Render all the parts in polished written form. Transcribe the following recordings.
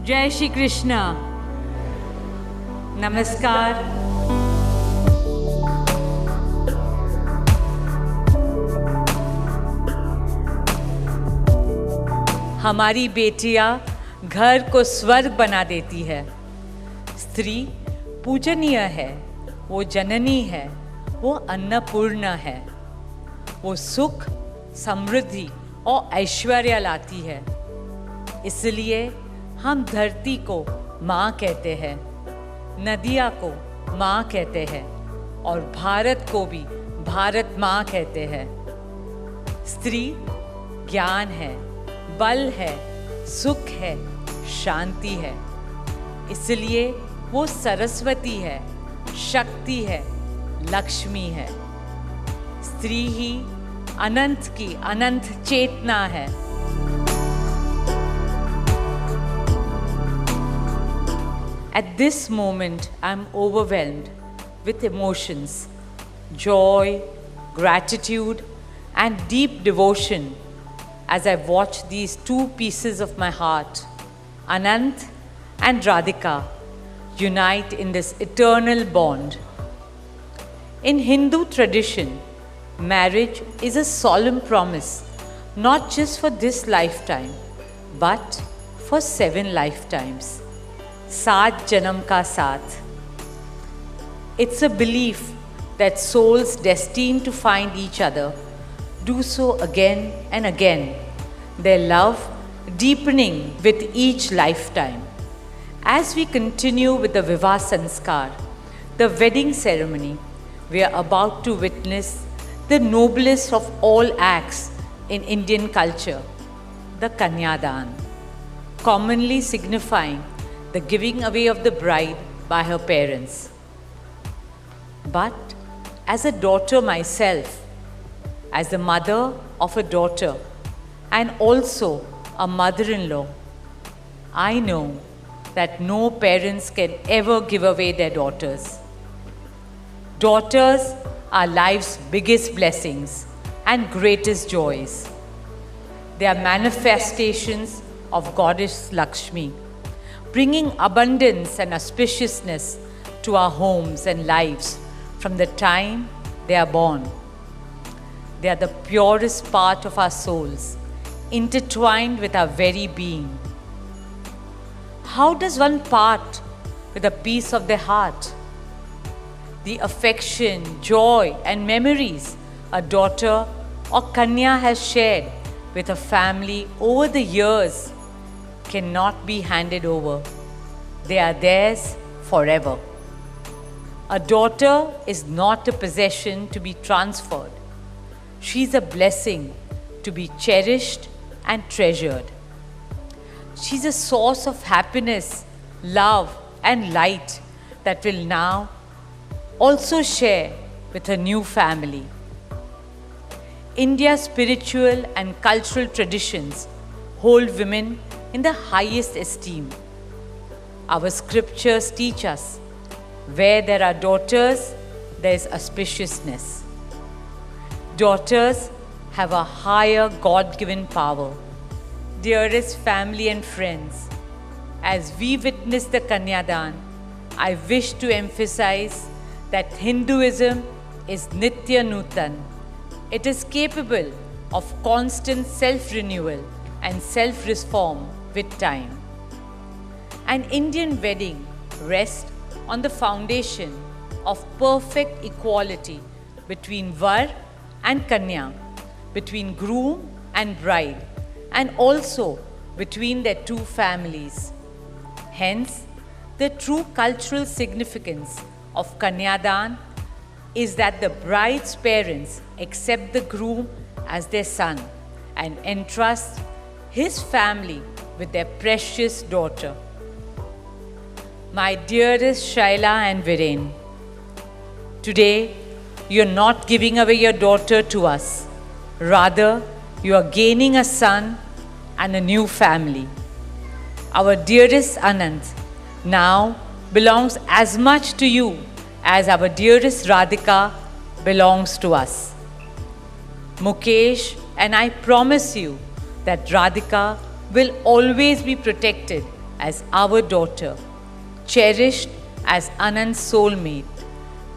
जय श्री कृष्ण। नमस्कार। हमारी बेटियां घर को स्वर्ग बना देती है। स्त्री पूजनीय है, वो जननी है, वो अन्नपूर्णा है। वो सुख, समृद्धि और ऐश्वर्य लाती है। इसलिए हम धरती को माँ कहते हैं, नदियाँ को माँ कहते हैं और भारत को भी भारत माँ कहते हैं। स्त्री ज्ञान है, बल है, सुख है, शांति है। इसलिए वो सरस्वती है, शक्ति है, लक्ष्मी है। स्त्री ही अनंत की अनंत चेतना है। At this moment, I am overwhelmed with emotions, joy, gratitude, and deep devotion as I watch these two pieces of my heart, Anant and Radhika, unite in this eternal bond. In Hindu tradition, marriage is a solemn promise, not just for this lifetime, but for 7 lifetimes. 7 जन्म का साथ. It's a belief that souls destined to find each other do so again and again, their love deepening with each lifetime. As we continue with the Vivah Sanskar, the wedding ceremony, we are about to witness the noblest of all acts in Indian culture, the Kanyadan, commonly signifying the giving away of the bride by her parents. But as a daughter myself, as the mother of a daughter and also a mother-in-law, I know that no parents can ever give away their daughters. Daughters are life's biggest blessings and greatest joys. They are manifestations of Goddess Lakshmi, bringing abundance and auspiciousness to our homes and lives from the time they are born. They are the purest part of our souls, intertwined with our very being. How does one part with a piece of their heart? The affection, joy, and memories a daughter or Kanya has shared with her family over the years cannot be handed over. They are theirs forever. A daughter is not a possession to be transferred. She is a blessing to be cherished and treasured. She is a source of happiness, love, and light that will now also share with her new family. India's spiritual and cultural traditions hold women in the highest esteem. Our scriptures teach us, where there are daughters, there is auspiciousness. Daughters have a higher God-given power. Dearest family and friends, as we witness the Kanyadan, I wish to emphasize that Hinduism is Nitya Nutan. It is capable of constant self-renewal and self-reform with time. An Indian wedding rests on the foundation of perfect equality between Var and Kanya, between groom and bride, and also between their two families. Hence, the true cultural significance of Kanyadan is that the bride's parents accept the groom as their son and entrust his family with their precious daughter. My dearest Shaila and Viren, today you are not giving away your daughter to us. Rather, you are gaining a son and a new family. Our dearest Anant now belongs as much to you as our dearest Radhika belongs to us. Mukesh and I promise you that Radhika will always be protected as our daughter, cherished as Anand's soulmate,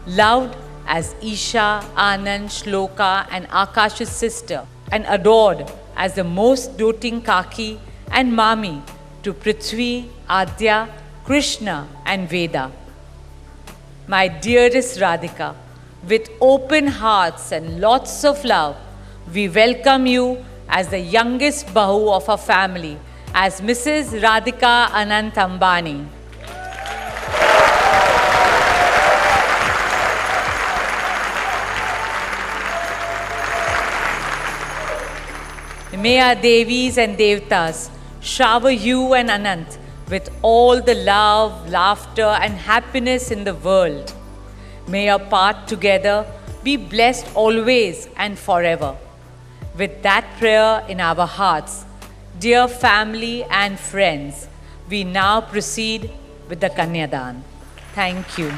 loved as Isha, Anand, Shloka and Akash's sister, and adored as the most doting Kaki and Mami to Prithvi, Adya, Krishna and Veda. My dearest Radhika, with open hearts and lots of love, we welcome you as the youngest Bahu of our family, as Mrs. Radhika Anant Ambani. May our Devis and Devtas shower you and Anant with all the love, laughter and happiness in the world. May your path together be blessed always and forever. With that prayer in our hearts, dear family and friends, we now proceed with the Kanyadan. Thank you.